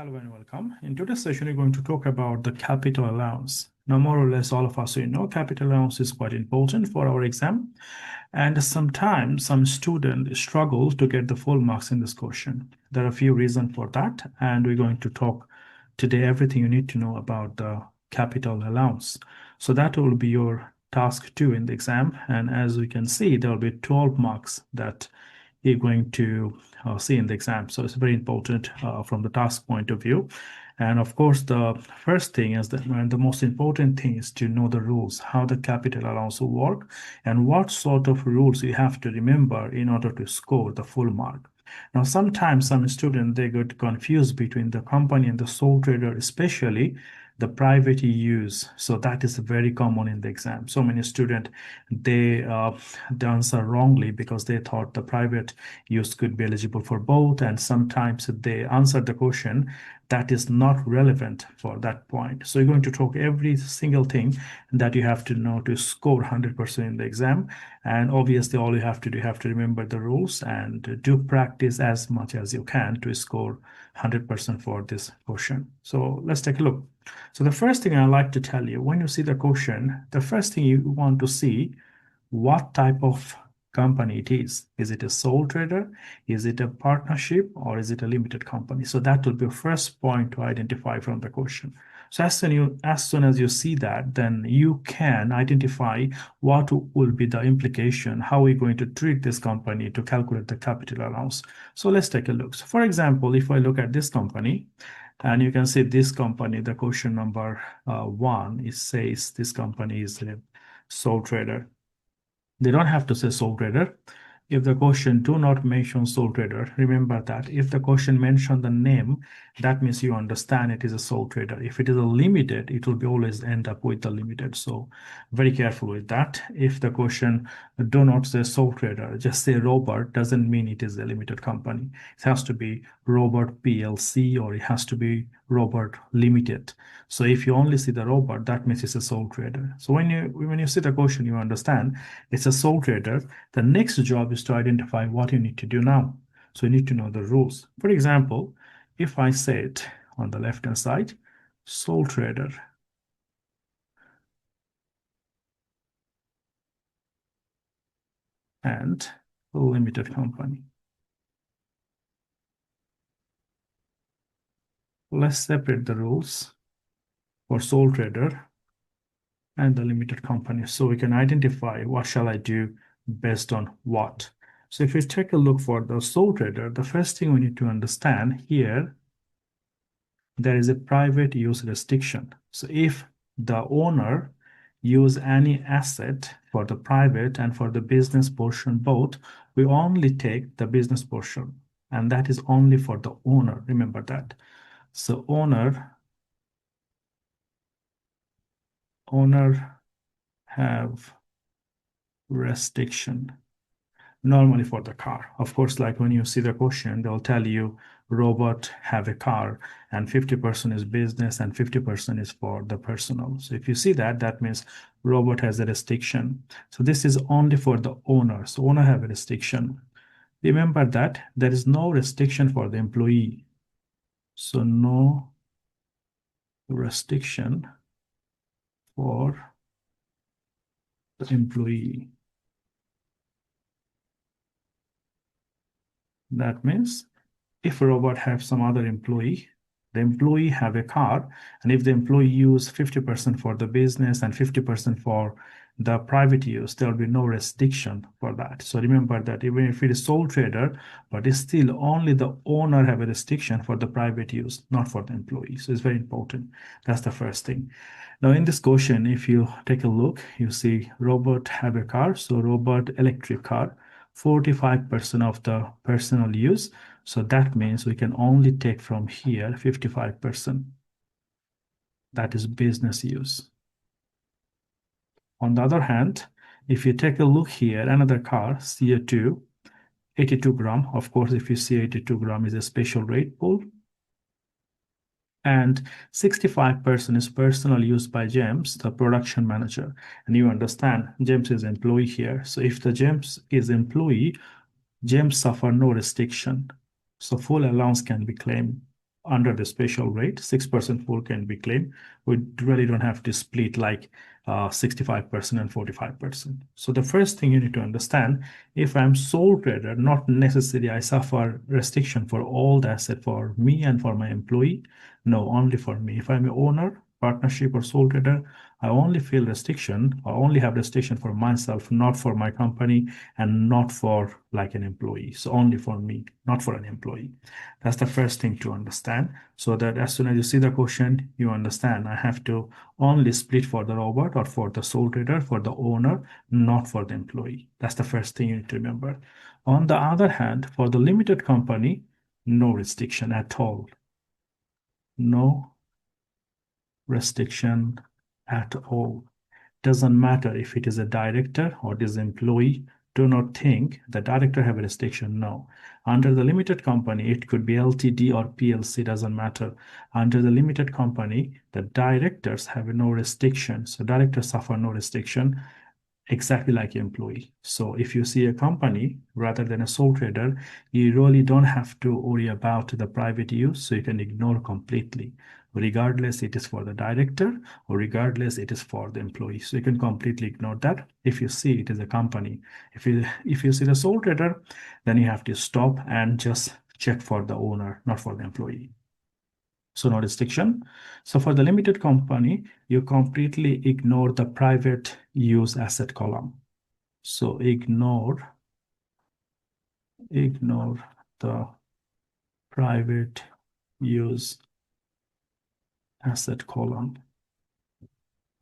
Hello and welcome. In today's session, we're going to talk about the capital allowance. Now, more or less, all of us know capital allowance is quite important for our exam. And sometimes some students struggle to get the full marks in this question. There are a few reasons for that. And we're going to talk today everything you need to know about the capital allowance. So that will be your task 2 in the exam. And as we can see, there will be 12 marks that you're going to see in the exam. So it's very important from the task point of view. And of course, the first thing is that the most important thing is to know the rules, how the capital allowance will work, and what sort of rules you have to remember in order to score the full mark. Now, sometimes some students, they get confused between the company and the sole trader, especially the private use. So that is very common in the exam. So many students, they answer wrongly because they thought the private use could be eligible for both. And sometimes they answer the question that is not relevant for that point. So you're going to talk every single thing that you have to know to score 100% in the exam. And obviously, all you have to do, you have to remember the rules and do practice as much as you can to score 100% for this question. So let's take a look. So the first thing I like to tell you, when you see the question, the first thing you want to see what type of company it is. Is it a sole trader? Is it a partnership? Or is it a limited company? So that will be the first point to identify from the question. So as soon as you see that, then you can identify what will be the implication, how we're going to treat this company to calculate the capital allowance. So let's take a look. So for example, if I look at this company, and you can see this company, the question number 1, it says this company is a sole trader. They don't have to say sole trader. If the question do not mention sole trader, remember that if the question mention the name, that means you understand it is a sole trader. If it is a limited, it will be always end up with the limited. So very careful with that. If the question do not say sole trader, just say Robert, doesn't mean it is a limited company. It has to be Robert PLC or it has to be Robert Limited. So if you only see the Robert, that means it's a sole trader. So when you see the question, you understand it's a sole trader. The next job is to identify what you need to do now. So you need to know the rules. For example, if I said on the left-hand side, sole trader, and limited company. Let's separate the rules for sole trader and the limited company so we can identify what shall I do based on what. So if we take a look for the sole trader, the first thing we need to understand here, there is a private use restriction. So if the owner use any asset for the private and for the business portion both, we only take the business portion, and that is only for the owner. Remember that. So owner have restriction normally for the car. Of course, like when you see the question, they'll tell you Robert have a car and 50% is business and 50% is for the personal. So if you see that, that means Robert has a restriction. So this is only for the owner. So owner have a restriction. Remember that there is no restriction for the employee. So no restriction for the employee. That means if Robert have some other employee, the employee have a car, and if the employee use 50% for the business and 50% for the private use, there will be no restriction for that. So remember that even if it is sole trader, but it's still only the owner have a restriction for the private use, not for the employee. So it's very important. That's the first thing. Now in this question, if you take a look, you see Robert have a car. So Robert electric car, 45% of the personal use. So that means we can only take from here 55%. That is business use. On the other hand, if you take a look here, another car, CO2, 82 gram. Of course, if you see 82 gram is a special rate pool. And 65% is personal use by James, the production manager. And you understand, James is employee here. So if the James is employee, James suffer no restriction. So full allowance can be claimed. under the special rate, 6% full can be claimed. We really don't have to split like 65% and 45%. So the first thing you need to understand, if I'm sole trader, not necessarily I suffer restriction for all the asset for me and for my employee. No, only for me. If I'm an owner, partnership or sole trader, I only feel restriction or only have restriction for myself, not for my company and not for like an employee. So only for me, not for an employee. That's the first thing to understand, so that as soon as you see the question, you understand I have to only split for the robot or for the sole trader, for the owner, not for the employee. That's the first thing you need to remember. On the other hand, for the limited company, no restriction at all. No restriction at all. Doesn't matter if it is a director or it is an employee. Do not think the director have a restriction. No. Under the limited company, it could be LTD or PLC, doesn't matter. Under the limited company, the directors have no restriction. So directors suffer no restriction, exactly like employee. So if you see a company rather than a sole trader, you really don't have to worry about the private use. So you can ignore completely, regardless it is for the director or regardless it is for the employee. So you can completely ignore that if you see it is a company. If you see the sole trader, then you have to stop and just check for the owner, not for the employee. So no restriction. So for the limited company, you completely ignore the private use asset column. So ignore the private use asset column.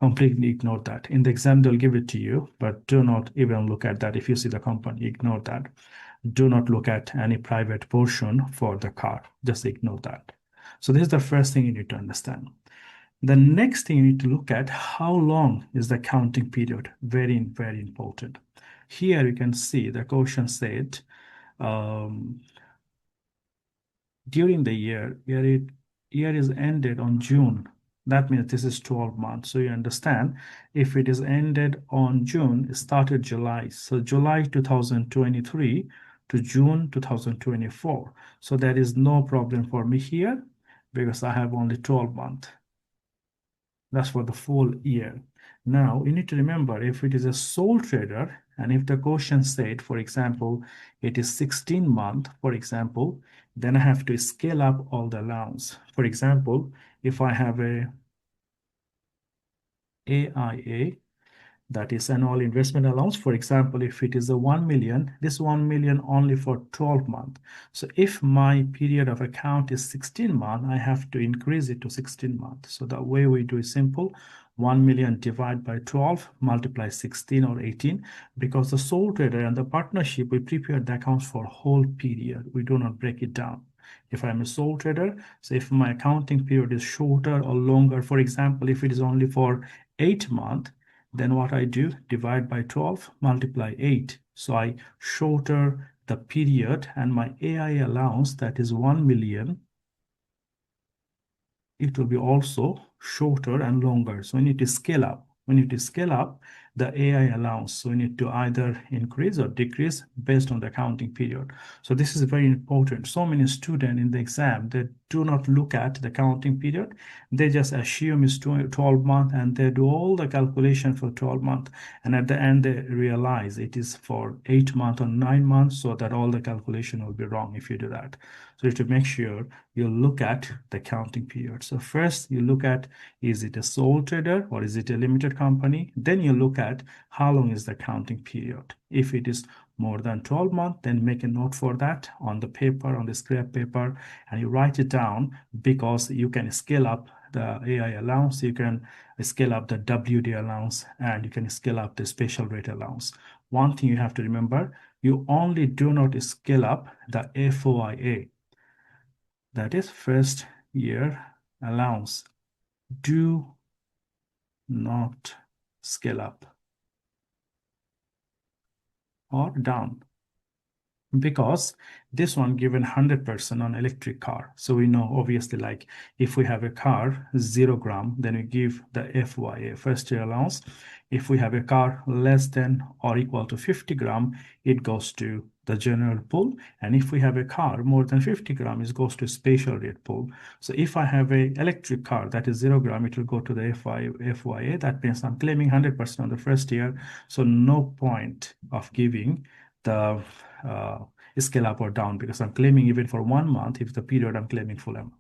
Completely ignore that. In the exam, they'll give it to you, but do not even look at that. If you see the company, ignore that. Do not look at any private portion for the car. Just ignore that. So this is the first thing you need to understand. The next thing you need to look at, how long is the counting period? Very, very important. Here you can see the question said, during the year is ended on June. That means this is 12 months. So you understand, if it is ended on June, it started July. So July 2023 to June 2024. So there is no problem for me here because I have only 12 months. That's for the full year. Now, you need to remember, if it is a sole trader, and if the question said, for example, it is 16 month, for example, then I have to scale up all the allowance. For example, if I have a AIA, that is annual investment allowance. For example, if it is a 1 million, this 1 million only for 12 months. So if my period of account is 16 months, I have to increase it to 16 months. So the way we do is simple. 1 million divided by 12, multiply 16 or 18. Because the sole trader and the partnership, we prepare the accounts for whole period. We do not break it down. If I'm a sole trader, so if my accounting period is shorter or longer, for example, if it is only for 8 months, then what I do, divide by 12, multiply 8. So I shorter the period, and my AI allowance, that is 1 million, it will be also shorter and longer. So we need to scale up. We need to scale up the AI allowance. So we need to either increase or decrease based on the accounting period. So this is very important. So many students in the exam, they do not look at the counting period. They just assume it's 12 months and they do all the calculation for 12 months. And at the end, they realize it is for 8 months or 9 months, so that all the calculation will be wrong if you do that. So you have to make sure you look at the counting period. So first you look at, is it a sole trader or is it a limited company? Then you look at how long is the counting period. If it is more than 12 months, then make a note for that on the paper, on the scrap paper, and you write it down, because you can scale up the AI allowance, you can scale up the WD allowance, and you can scale up the special rate allowance. One thing you have to remember, you only do not scale up the FOIA, that is first year allowance. Do not scale up or down, because this one given 100% on electric car. So we know, obviously, like if we have a car 0 gram, then we give the FYA, first year allowance. If we have a car less than or equal to 50 gram, it goes to the general pool. And if we have a car more than 50 grams, it goes to special rate pool. So if I have a electric car that is 0 gram, it will go to the FYA. That means I'm claiming 100% on the first year. So no point of giving the scale up or down, because I'm claiming even for 1 month, if the period I'm claiming full amount.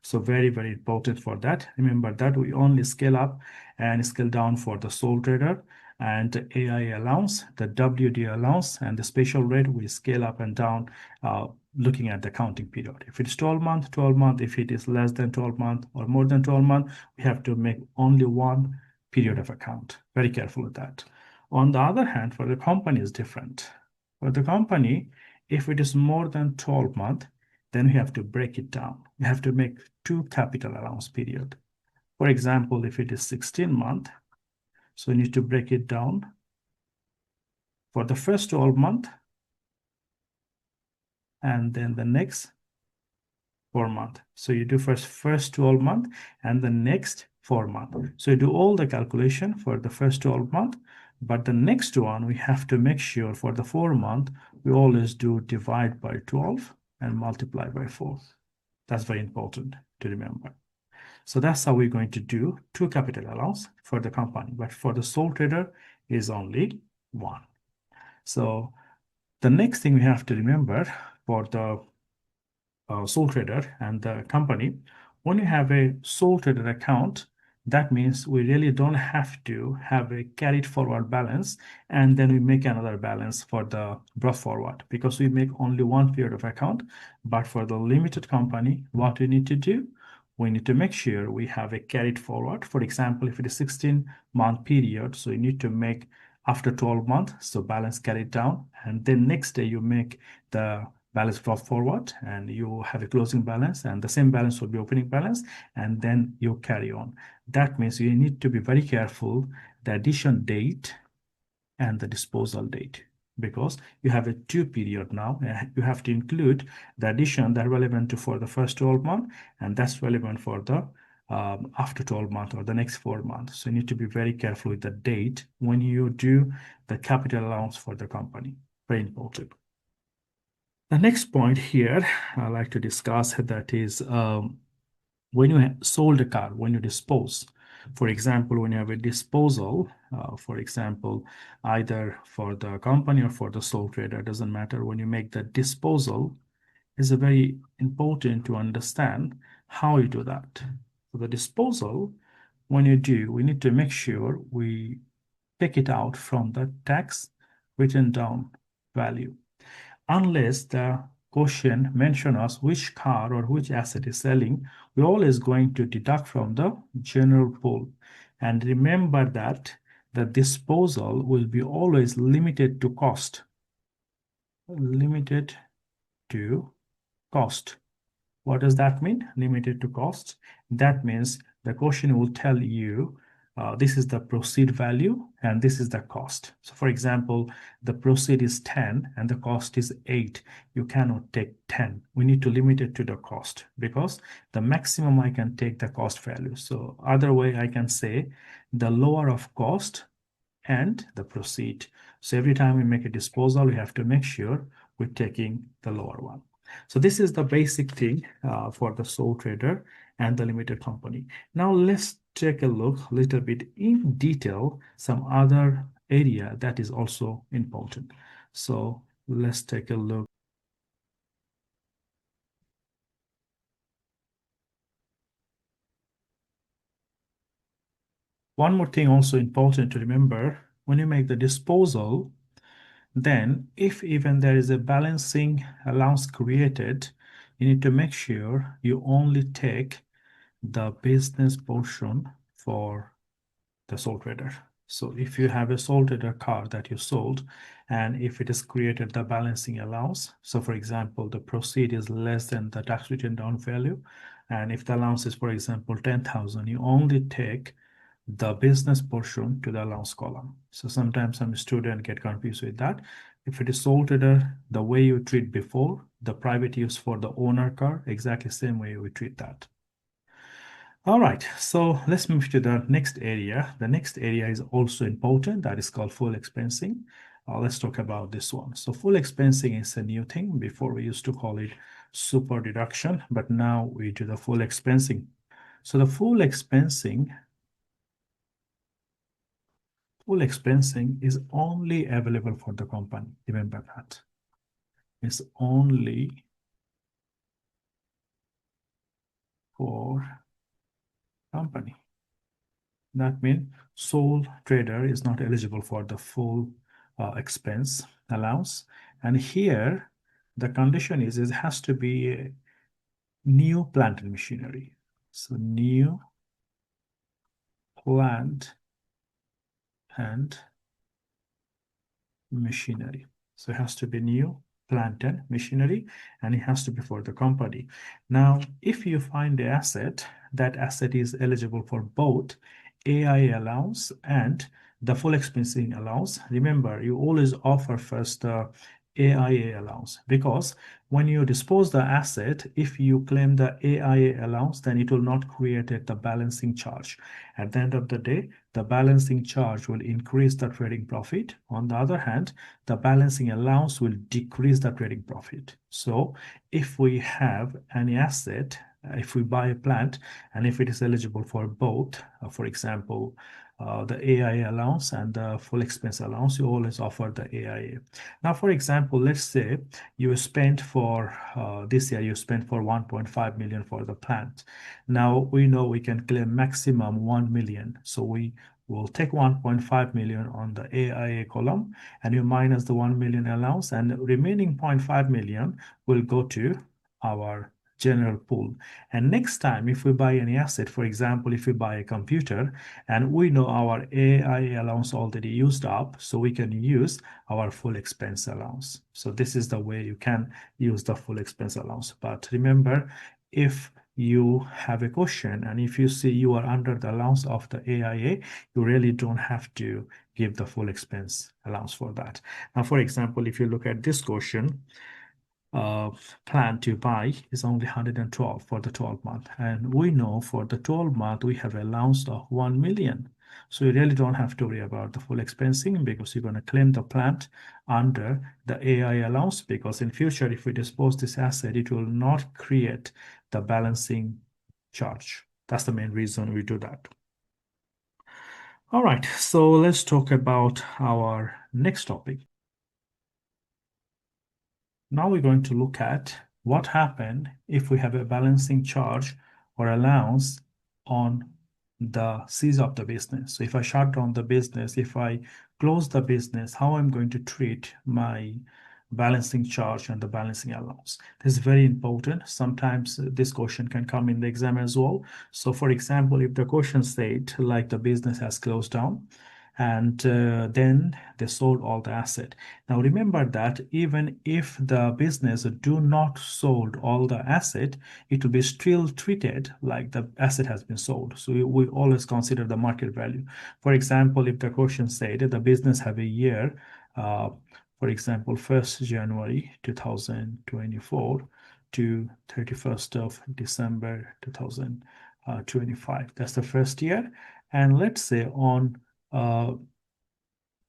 So very, very important for that. Remember that we only scale up and scale down for the sole trader, and AI allowance, the WD allowance, and the special rate, we scale up and down looking at the counting period. If it's 12 month, 12 month. If it is less than 12 month or more than 12 month, we have to make only one period of account. Very careful with that. On the other hand, for the company is different. For the company, if it is more than 12 month, then we have to break it down. We have to make 2 capital allowance period. For example, if it is 16 month, so we need to break it down for the first 12 month and then the next 4 month. So you do first 12 month and the next 4 month. So you do all the calculation for the first 12 month, but the next one we have to make sure for the 4 month we always do divide by 12 and multiply by 4. That's very important to remember. So that's how we're going to do 2 capital allowance for the company, but for the sole trader is only 1. So the next thing we have to remember for the sole trader and the company, when you have a sole trader account, that means we really don't have to have a carried forward balance and then we make another balance for the brought forward, because we make only one period of account. But for the limited company, what we need to do, we need to make sure we have a carried forward. For example, if it is 16-month period, so you need to make after 12 months, so balance carried down, and then next day you make the balance brought forward and you have a closing balance, and the same balance will be opening balance, and then you carry on. That means you need to be very careful the addition date and the disposal date, because you have a 2 period now. You have to include the addition that relevant to for the first 12 months, and that's relevant for the after 12 months or the next 4 months. So you need to be very careful with the date when you do the capital allowance for the company. Very important. The next point here I'd like to discuss, that is when you sold a car, when you dispose. For example, when you have a disposal, for example, either for the company or for the sole trader, doesn't matter. When you make the disposal, it's very important to understand how you do that. So the disposal, when you do, we need to make sure we take it out from the tax written down value. Unless the question mention us which car or which asset is selling, we're always going to deduct from the general pool. And remember that the disposal will be always limited to cost. Limited to cost. What does that mean? Limited to cost. That means the question will tell you this is the proceed value and this is the cost. So for example, the proceed is 10 and the cost is 8. You cannot take 10. We need to limit it to the cost, because the maximum I can take the cost value. So other way I can say the lower of cost and the proceed. So every time we make a disposal, we have to make sure we're taking the lower one. So this is the basic thing for the sole trader and the limited company. Now let's take a look a little bit in detail some other area that is also important. So let's take a look. One more thing also important to remember, when you make the disposal, then if even there is a balancing allowance created, you need to make sure you only take the business portion for the sole trader. So if you have a sole trader car that you sold, and if it is created the balancing allowance, so for example, the proceed is less than the tax written down value, and if the allowance is, for example, 10,000, you only take the business portion to the allowance column. So sometimes some students get confused with that. If it is sole trader, the way you treat before, the private use for the owner car, exactly same way we treat that. All right, so let's move to the next area. The next area is also important, that is called full expensing. let's talk about this one. So full expensing is a new thing. Before we used to call it super deduction, but now we do the full expensing. So the full expensing is only available for the company. Remember that. It's only for company. That means sole trader is not eligible for the full expense allowance. And here, the condition is it has to be a new plant and machinery. So new plant and machinery. So it has to be new plant and machinery, and it has to be for the company. Now, if you find the asset, that asset is eligible for both AIA allowance and the full expensing allowance. Remember, you always offer first the AIA allowance, because when you dispose the asset, if you claim the AIA allowance, then it will not create the balancing charge. At the end of the day, the balancing charge will increase the trading profit. On the other hand, the balancing allowance will decrease the trading profit. So if we have any asset, if we buy a plant, and if it is eligible for both, for example, the AIA allowance and the full expense allowance, you always offer the AIA. Now, for example, let's say you spent for this year, you spent for 1.5 million for the plant. Now we know we can claim maximum 1 million. So we will take 1.5 million on the AIA column, and you minus the 1 million allowance, and remaining 0.5 million will go to our general pool. And next time, if we buy any asset, for example, if we buy a computer, and we know our AIA allowance already used up, so we can use our full expense allowance. So this is the way you can use the full expense allowance. But remember, if you have a question and if you see you are under the allowance of the AIA, you really don't have to give the full expense allowance for that. Now, for example, if you look at this question, plan to buy is only 112 for the 12 month, and we know for the 12 month we have allowance of 1 million. So you really don't have to worry about the full expensing, because you're going to claim the plant under the AI allowance, because in future, if we dispose this asset, it will not create the balancing charge. That's the main reason we do that. All right, so let's talk about our next topic. Now we're going to look at what happened if we have a balancing charge or allowance on the cease of the business. So if I shut down the business, if I close the business, how I'm going to treat my balancing charge and the balancing allowance. This is very important. Sometimes this question can come in the exam as well. So for example, if the question said like the business has closed down, and then they sold all the asset. Now remember that even if the business do not sold all the asset, it will be still treated like the asset has been sold. So we always consider the market value. For example, if the question said the business have a year, for example, 1st January 2024 to 31st of December 2025. That's the first year. And let's say on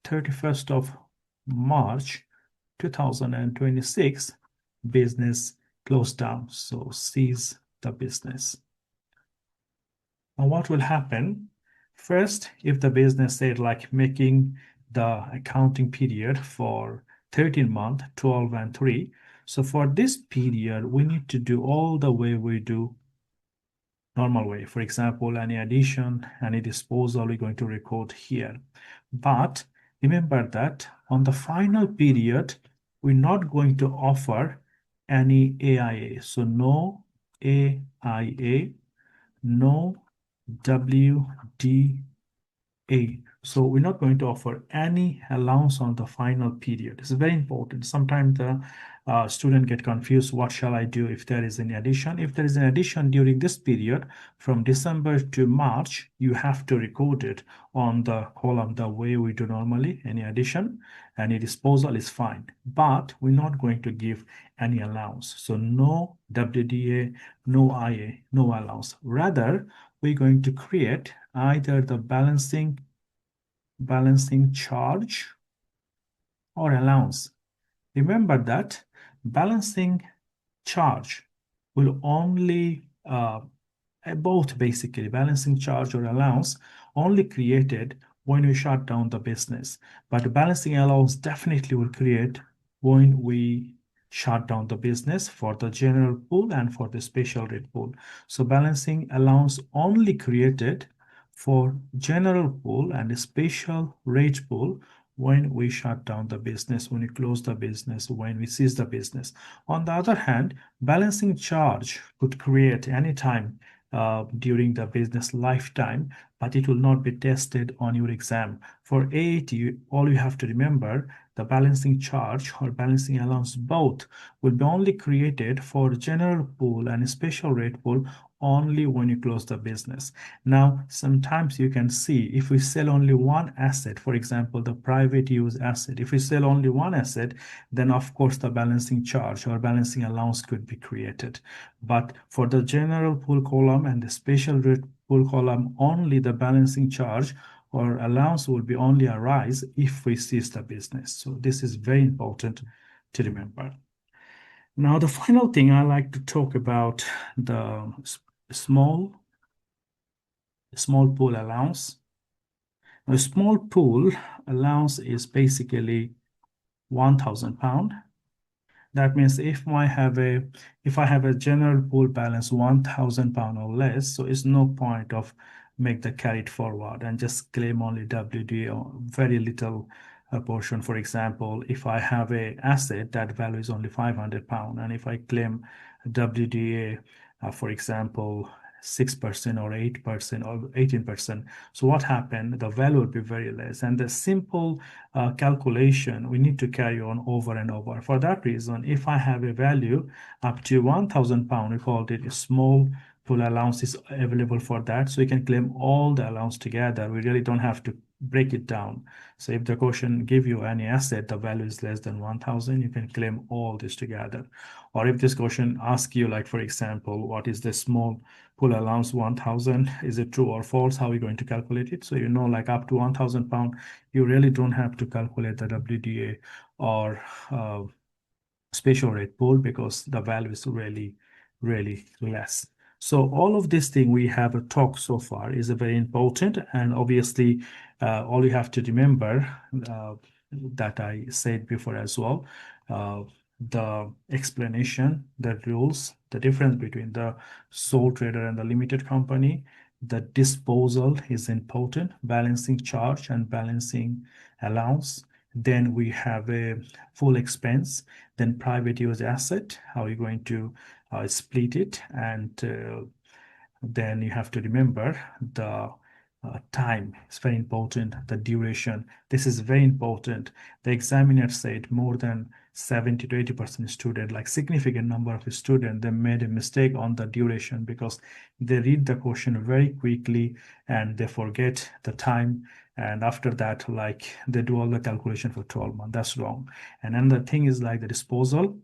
31st of March 2026, business closed down. So cease the business. Now what will happen? First, if the business said like making the accounting period for 13 months, 12 and 3. So for this period, we need to do all the way we do normal way. For example, any addition, any disposal, we're going to record here. But remember that on the final period, we're not going to offer any AIA. So no AIA, no WDA. So we're not going to offer any allowance on the final period. This is very important. Sometimes the student get confused. What shall I do if there is an addition? If there is an addition during this period from December to March, you have to record it on the column the way we do normally. Any addition, any disposal is fine. But we're not going to give any allowance. So no WDA, no IA, no allowance. Rather, we're going to create either the balancing charge or allowance. Remember that balancing charge will only both basically balancing charge or allowance only created when we shut down the business, but balancing allowance definitely will create when we shut down the business for the general pool and for the special rate pool. So balancing allowance only created for general pool and special rate pool when we shut down the business, when we close the business, when we cease the business. On the other hand, balancing charge could create anytime during the business lifetime, but it will not be tested on your exam. For AAT, all you have to remember, the balancing charge or balancing allowance both will be only created for general pool and special rate pool only when you close the business. Now, sometimes you can see if we sell only one asset, for example, the private use asset, if we sell only one asset, then of course the balancing charge or balancing allowance could be created. But for the general pool column and the special rate pool column, only the balancing charge or allowance will be only arise if we cease the business. So this is very important to remember. Now, the final thing I like to talk about the small pool allowance. A small pool allowance is basically £1,000. That means if I have a general pool balance £1,000 or less, so it's no point of make the carried forward and just claim only WD or very little portion. For example, if I have a asset that value is only £500 and if I claim WDA, for example, 6% or 8% or 18%. So what happened? The value will be very less. And the simple calculation, we need to carry on over and over. For that reason, if I have a value up to £1,000, we called it a small pool allowance is available for that. So you can claim all the allowance together. We really don't have to break it down. So if the question give you any asset, the value is less than 1,000, you can claim all this together. Or if this question asks you, like, for example, what is the small pool allowance 1,000? Is it true or false? How are you going to calculate it? So you know, like up to £1,000, you really don't have to calculate the WDA or special rate pool because the value is really, really less. So all of this thing we have a talk so far is a very important, and obviously all you have to remember that I said before as well, the explanation, the rules, the difference between the sole trader and the limited company, the disposal is important, balancing charge and balancing allowance. Then we have a full expense, then private use asset, how are you going to split it, and then you have to remember the time is very important, the duration. This is very important. The examiner said more than 70 to 80% student, like significant number of students, they made a mistake on the duration because they read the question very quickly and they forget the time. And after that, like they do all the calculation for 12 months. That's wrong. And another thing is like the disposal.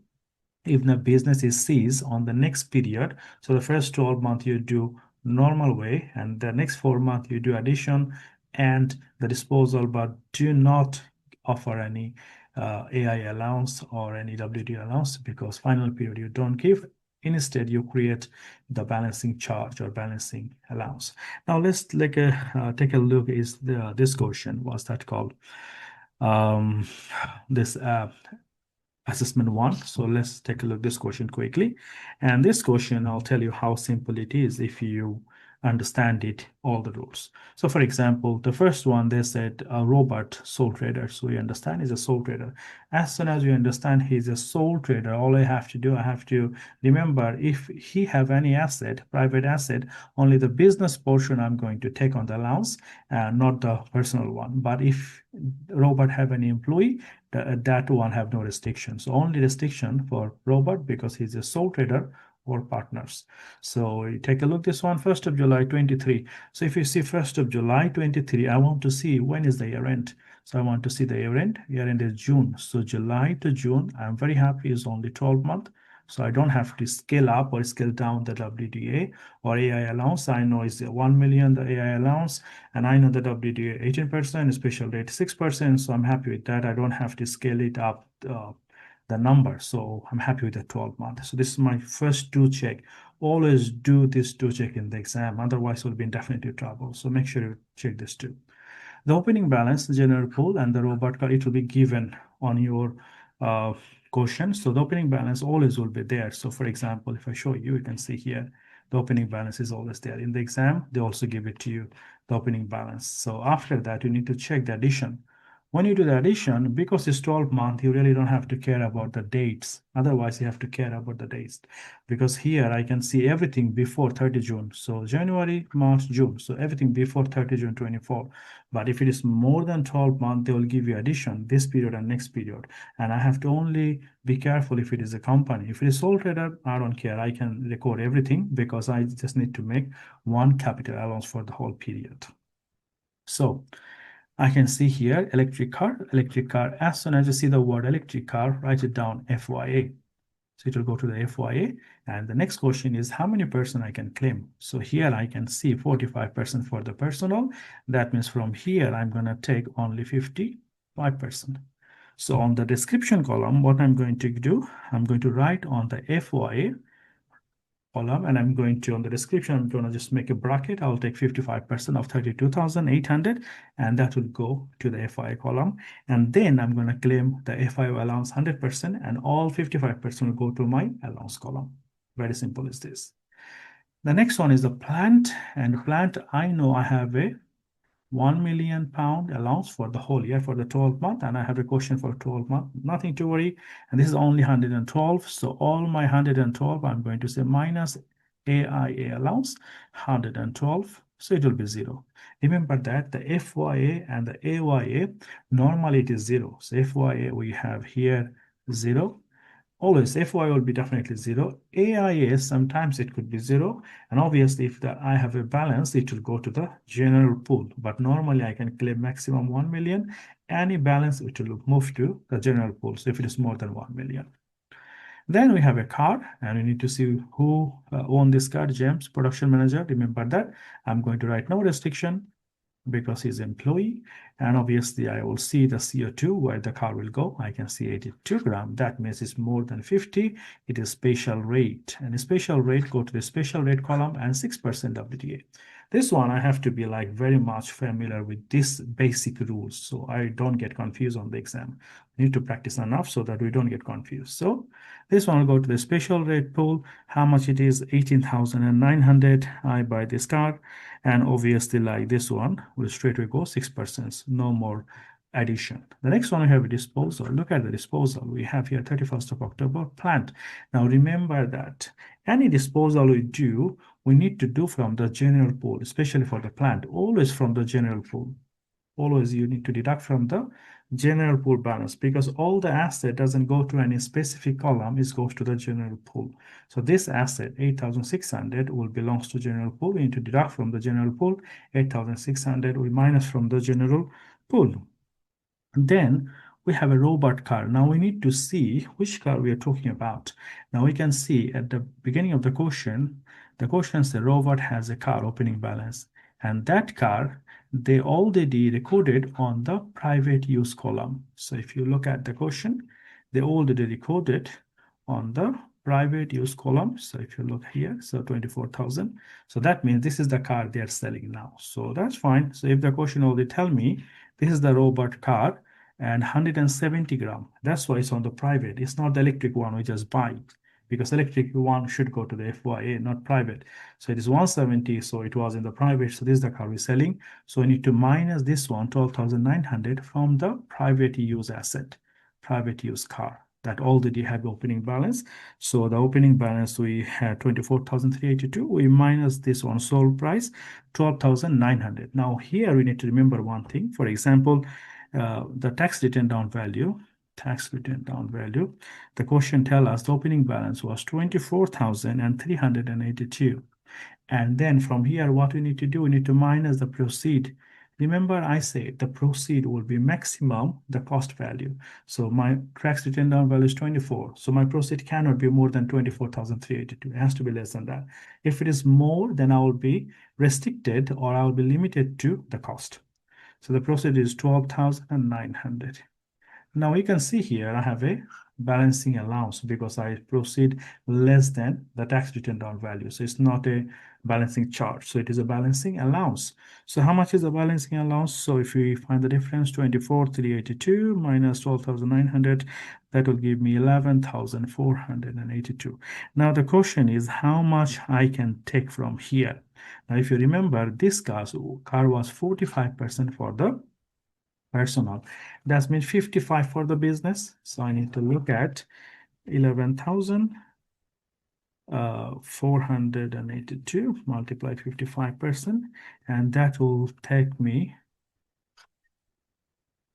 If the business is seized on the next period, so the first 12 months you do normal way and the next 4 months you do addition and the disposal, but do not offer any AI allowance or any WD allowance because final period you don't give. Instead, you create the balancing charge or balancing allowance. Now let's take a look. Is this question? What's that called? This assessment 1. So let's take a look at this question quickly. And this question, I'll tell you how simple it is if you understand it, all the rules. So for example, the first one, they said a Robert sole trader. So you understand he's a sole trader. As soon as you understand he's a sole trader, all I have to do, I have to remember if he have any asset, private asset, only the business portion I'm going to take on the allowance, not the personal one. But if Robert have any employee, that one have no restriction. So only restriction for Robert because he's a sole trader or partners. So you take a look this one, 1st of July 23. So if you see 1st of July 23, I want to see when is the year end. So I want to see the year end. Year end is June. So July to June, I'm very happy is only 12 months. So I don't have to scale up or scale down the WDA or AI allowance. I know it's 1 million, the AI allowance, and I know the WDA 18%, special rate 6%. So I'm happy with that. I don't have to scale it up the number. So I'm happy with the 12 months. So this is my first do check. Always do this do check in the exam. Otherwise, you'll be in definitive trouble. So make sure you check this too. The opening balance, the general pool, and the robot card, it will be given on your question. So the opening balance always will be there. So for example, if I show you, you can see here, the opening balance is always there. In the exam, they also give it to you, the opening balance. So after that, you need to check the addition. When you do the addition, because it's 12 months, you really don't have to care about the dates. Otherwise, you have to care about the dates. Because here I can see everything before 30 June. So January, March, June. So everything before 30 June 24. But if it is more than 12 months, they will give you addition, this period and next period. And I have to only be careful if it is a company. If it is sole trader, I don't care. I can record everything because I just need to make one capital allowance for the whole period. So I can see here electric car. As soon as you see the word electric car, write it down FYA. So it will go to the FYA. And the next question is how many percent I can claim. So here I can see 45% for the personal. That means from here, I'm going to take only 55%. So on the description column, what I'm going to do, I'm going to write on the FYA column, and I'm going to, on the description, I'm going to just make a bracket. I'll take 55% of 32,800, and that will go to the FIA column. And then I'm going to claim the FIA allowance 100%, and all 55% will go to my allowance column. Very simple is this. The next one is the plant, and plant, I know I have a 1 million pound allowance for the whole year for the 12 month, and I have a question for 12 month. Nothing to worry, and this is only 112. So all my 112, I'm going to say minus AIA allowance 112. So it will be 0. Remember that the FYA and the AYA normally it is 0. So FYA we have here 0. Always FY will be definitely 0. AIA, sometimes it could be 0. And obviously, if I have a balance, it will go to the general pool. But normally, I can claim maximum 1 million. Any balance, it will move to the general pool. So if it is more than 1 million. Then we have a card, and we need to see who owns this card. James, production manager. Remember that. I'm going to write no restriction because he's employee, and obviously I will see the CO2 where the car will go. I can see 82 grams. That means it's more than 50. It is special rate, and a special rate go to the special rate column and 6% WTA. This one I have to be like very much familiar with this basic rules so I don't get confused on the exam. We need to practice enough so that we don't get confused. So this one will go to the special rate pool. How much it is? 18,900. I buy this car, and obviously like this one will straight away go 6%. No more addition. The next one we have a disposal. Look at the disposal. We have here 31st of October plant. Now remember that any disposal we do, we need to do from the general pool, especially for the plant, always from the general pool. Always you need to deduct from the general pool balance because all the asset doesn't go to any specific column, it goes to the general pool. So this asset 8,600 will belongs to general pool. We need to deduct from the general pool. 8,600 we minus from the general pool. Then we have a robot car. Now we need to see which car we are talking about. Now we can see at the beginning of the question says robot has a car opening balance, and that car they already recorded on the private use column. So if you look at the question, they already recorded on the private use column. So if you look here, so 24,000. So that means this is the car they are selling now. So that's fine. So if the question already tell me this is the robot car and 170 grams, that's why it's on the private. It's not the electric one we just buy, because electric one should go to the FYA, not private. So it is 170, so it was in the private. So this is the car we're selling. So we need to minus this one, 12,900 from the private use asset, private use car that already had opening balance. So the opening balance, we had 24,382. We minus this one sold price, 12,900. Now here we need to remember one thing. For example, the tax written down value, the question tell us the opening balance was 24,382. And then from here, what we need to do, we need to minus the proceed Remember, I said the proceed will be maximum the cost value. So my tax written down value is 24. So my proceed cannot be more than 24,382. It has to be less than that. If it is more, then I will be restricted or I will be limited to the cost. So the proceed is 12,900. Now you can see here I have a balancing allowance because I proceed less than the tax written down value. So it's not a balancing charge. So it is a balancing allowance. So how much is the balancing allowance? So if we find the difference, 24,382 minus 12,900, that will give me 11,482. Now the question is how much I can take from here. Now if you remember, this car was 45% for the personal. That means 55 for the business. So I need to look at 11,482 multiplied 55%, and that will take me,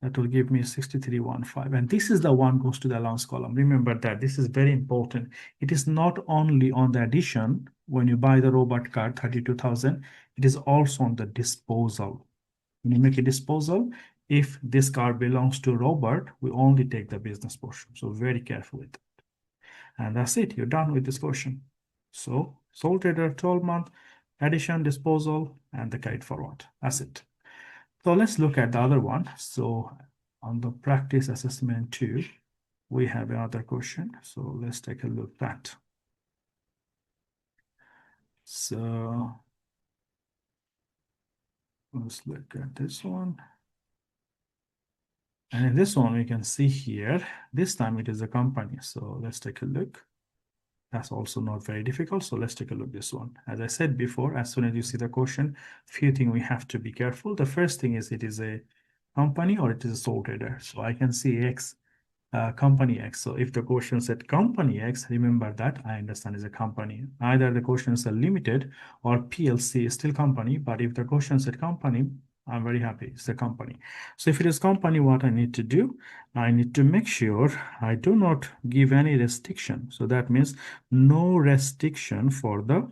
that will give me 6315. And this is the one goes to the allowance column. Remember that this is very important. It is not only on the addition when you buy the robot card 32,000, it is also on the disposal. When you make a disposal, if this car belongs to Robert, we only take the business portion. So very careful with that. And that's it. You're done with this question. So sole trader, 12-month, addition, disposal, and the carried forward. That's it. So let's look at the other one. So on the practice assessment 2, we have another question. So let's take a look at that. So let's look at this one. And in this one, we can see here, this time it is a company. So let's take a look. That's also not very difficult. So let's take a look at this one. As I said before, as soon as you see the question, few things we have to be careful. The first thing is it is a company or it is a sole trader. So I can see X, company X. So if the question said company X, remember that I understand is a company. Either the questions are limited or PLC is still company. But if the question said company, I'm very happy it's a company. So if it is company, what I need to do, I need to make sure I do not give any restriction. So that means no restriction for the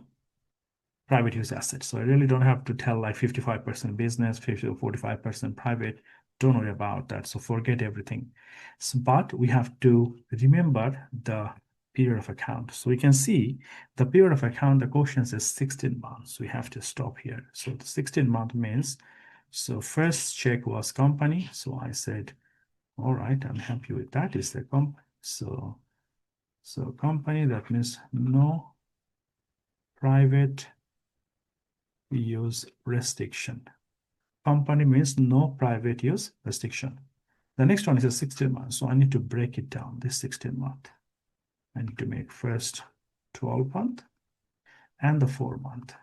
private use assets. So I really don't have to tell like 55% business, 50 or 45% private. Don't worry about that. So forget everything. So, but we have to remember the period of account. So we can see the period of account, the question says 16 months. We have to stop here. So the 16-month means, so first check was company. So I said, all right, I'm happy with that. Is the company. So company, that means no private use restriction. Company means no private use restriction. The next one is a 16 month. So I need to break it down, this 16 month. I need to make first 12 month and the 4 month.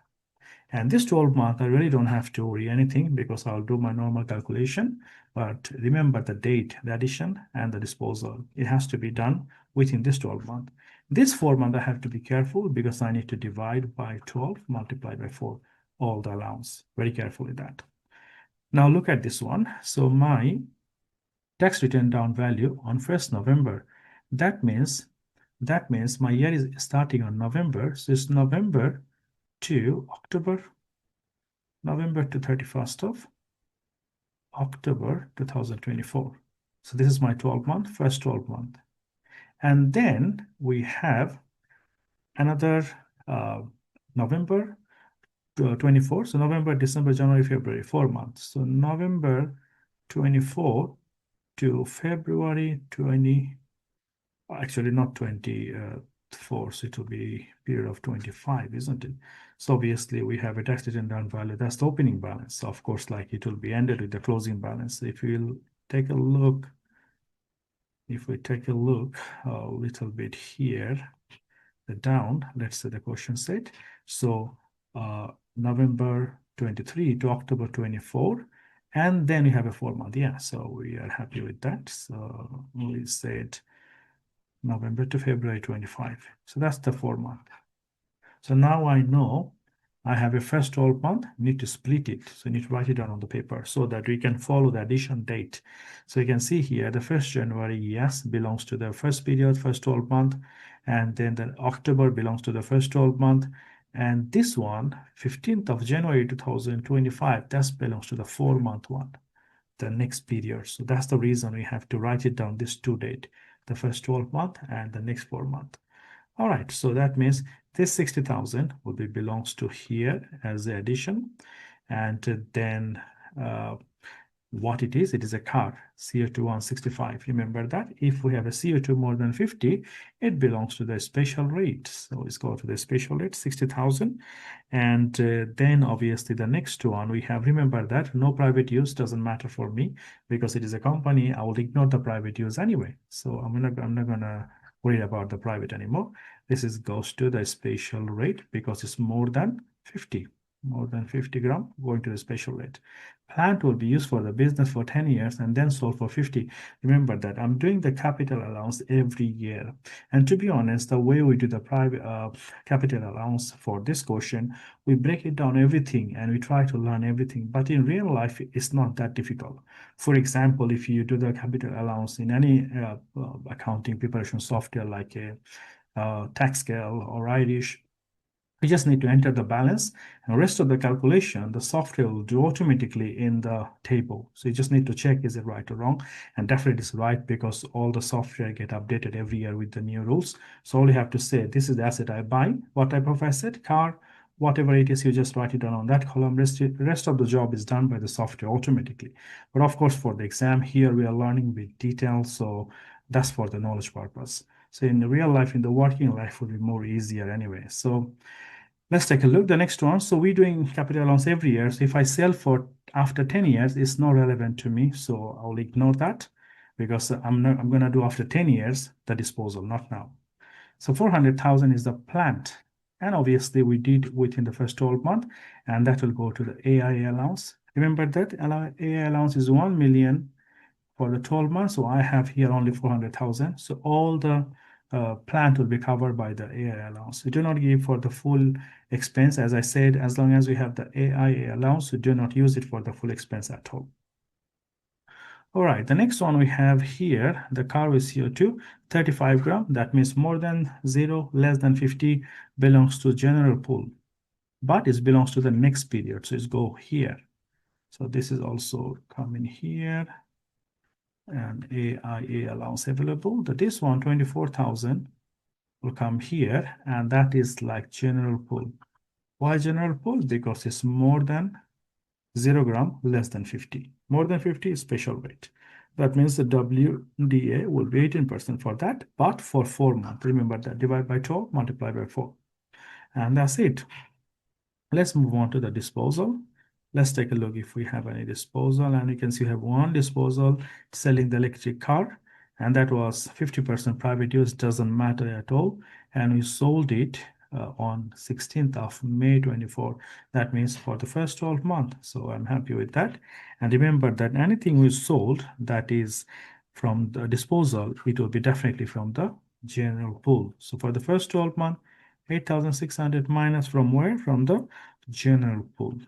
And this 12 month, I really don't have to worry anything because I'll do my normal calculation. But remember the date, the addition and the disposal. It has to be done within this 12 month. This 4 month, I have to be careful because I need to divide by 12 multiplied by 4, all the allowance. Very careful with that. Now look at this one. So my tax written down value on 1st November, that means my year is starting on November. So it's November to October, November to 31st of October 2024. So this is my 12 month, first 12 month. And then we have another November 24. So November, December, January, February, 4 months. So November 24 to February 20, actually not 24, so it will be period of 25, isn't it? So obviously we have a tax written down value. That's the opening balance. So of course, like it will be ended with the closing balance. If we'll take a look, if we take a look a little bit here, the down, let's say the question set. So November 23 to October 24, and then we have a 4 month. Yeah, so we are happy with that. So we said November to February 25. So that's the 4 month. So now I know I have a first 12 month, need to split it. So I need to write it down on the paper so that we can follow the addition date. So you can see here, the 1st January, yes, belongs to the first period, first 12 month. And then the October belongs to the first 12 month. And this one, 15th of January 2025, that belongs to the 4-month one, the next period. So that's the reason we have to write it down, this two date, the first 12 month and the next 4 month. All right, so that means this 60,000 will be belongs to here as the addition. And then what it is a car, CO2 165. Remember that if we have a CO2 more than 50, it belongs to the special rate. So let's go to the special rate, 60,000. And then obviously the next one we have, remember that no private use doesn't matter for me because it is a company. I will ignore the private use anyway. So I'm not gonna worry about the private anymore. This is goes to the special rate because it's more than 50. More than 50 gram going to the special rate. Plant will be used for the business for 10 years and then sold for 50. Remember that I'm doing the capital allowance every year. And to be honest, the way we do the private capital allowance for this question, we break it down everything and we try to learn everything. But in real life, it's not that difficult. For example, if you do the capital allowance in any accounting preparation software like a TaxCal or Irish, you just need to enter the balance, and the rest of the calculation, the software will do automatically in the table. So you just need to check, is it right or wrong? And definitely it's right because all the software get updated every year with the new rules. So all you have to say, this is the asset I buy. What type of asset? Car, whatever it is, you just write it down on that column. Rest of the job is done by the software automatically. But of course, for the exam here, we are learning with detail. So that's for the knowledge purpose. So in the real life, in the working life, will be more easier anyway. So let's take a look. The next one. So we're doing capital allowance every year. So if I sell for after 10 years, it's not relevant to me. So I'll ignore that because I'm going to do after 10 years the disposal, not now. So 400,000 is the plant. And obviously we did within the first 12 months, and that will go to the AI allowance. Remember that AI allowance is 1 million for the 12 months. So I have here only 400,000. So all the plant will be covered by the AI allowance. We do not give for the full expense. As I said, as long as we have the AI allowance, we do not use it for the full expense at all. All right, the next one we have here, the car with CO2, 35 gram. That means more than 0, less than 50 belongs to general pool, but it belongs to the next period. So it's go here. So this is also coming here. And AIA allowance available. This one, 24,000 will come here, and that is like general pool. Why general pool? Because it's more than 0 gram, less than 50. More than 50 is special rate. That means the WDA will be 18% for that, but for 4 months. Remember that, divide by 12, multiply by 4. And that's it. Let's move on to the disposal. Let's take a look if we have any disposal, and you can see we have one disposal selling the electric car, and that was 50% private use, doesn't matter at all. And we sold it on 16th of May 24. That means for the first 12 months. So I'm happy with that. And remember that anything we sold that is from the disposal, it will be definitely from the general pool. So for the first 12 months, 8,600 minus from where? From the general pool.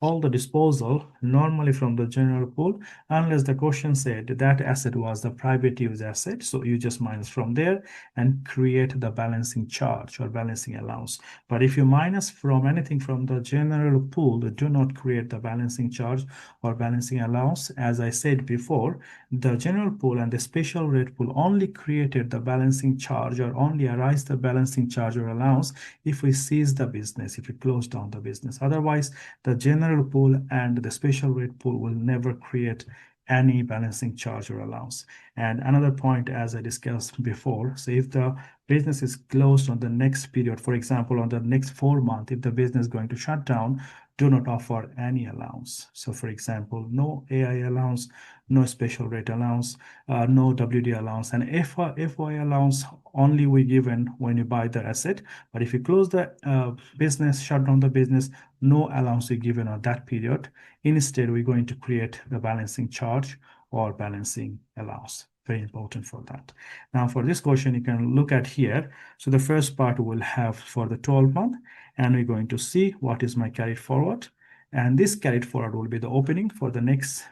All the disposal normally from the general pool, unless the question said that asset was the private use asset. So you just minus from there and create the balancing charge or balancing allowance. But if you minus from anything from the general pool, do not create the balancing charge or balancing allowance. As I said before, the general pool and the special rate pool only created the balancing charge or only arise the balancing charge or allowance if we cease the business, if we close down the business. Otherwise, the general pool and the special rate pool will never create any balancing charge or allowance. And another point, as I discussed before, so if the business is closed on the next period, for example, on the next 4 months, if the business is going to shut down, do not offer any allowance. So for example, no AI allowance, no special rate allowance, no WD allowance, and FOI allowance only we given when you buy the asset. But if you close the business, shut down the business, no allowance is given on that period. Instead, we're going to create the balancing charge or balancing allowance. Very important for that. Now for this question, you can look at here. So the first part we'll have for the 12 month, and we're going to see what is my carried forward. And this carried forward will be the opening for the next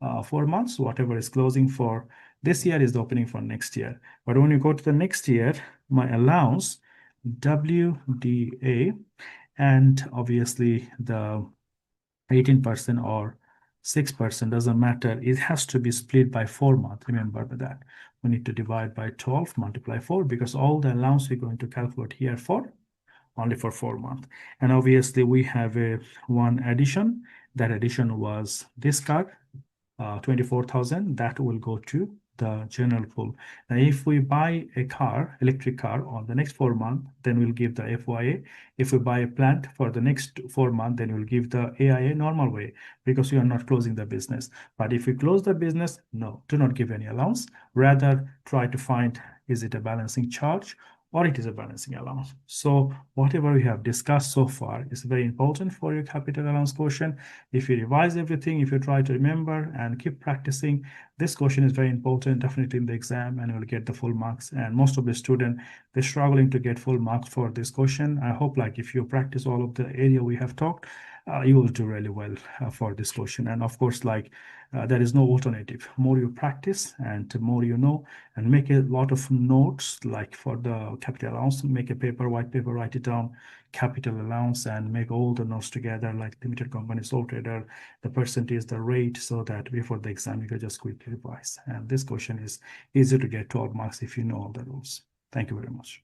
4 months. Whatever is closing for this year is the opening for next year. But when you go to the next year, my allowance WDA, and obviously the 18% or 6% doesn't matter. It has to be split by 4 months. Remember that. We need to divide by 12, multiply 4, because all the allowance we're going to calculate here for only for 4 months. And obviously we have a one addition. That addition was this car, 24,000. That will go to the general pool. Now, if we buy a car, electric car, on the next 4 months, then we'll give the FYA. If we buy a plant for the next 4 months, then we'll give the AIA normal way, because we are not closing the business. But if we close the business, no, do not give any allowance. Rather, try to find, is it a balancing charge or it is a balancing allowance. So whatever we have discussed so far is very important for your capital allowance question. If you revise everything, if you try to remember and keep practicing, this question is very important, definitely in the exam, and you'll get the full marks. And most of the students, they're struggling to get full marks for this question. I hope like if you practice all of the area we have talked, you will do really well for this question. And of course, like there is no alternative. More you practice and the more you know, and make a lot of notes, like for the capital allowance, make a paper, white paper, write it down, capital allowance, and make all the notes together, like limited company, sole trader, the percentage, the rate, so that before the exam, you can just quickly revise. And this question is easy to get 12 marks if you know all the rules. Thank you very much.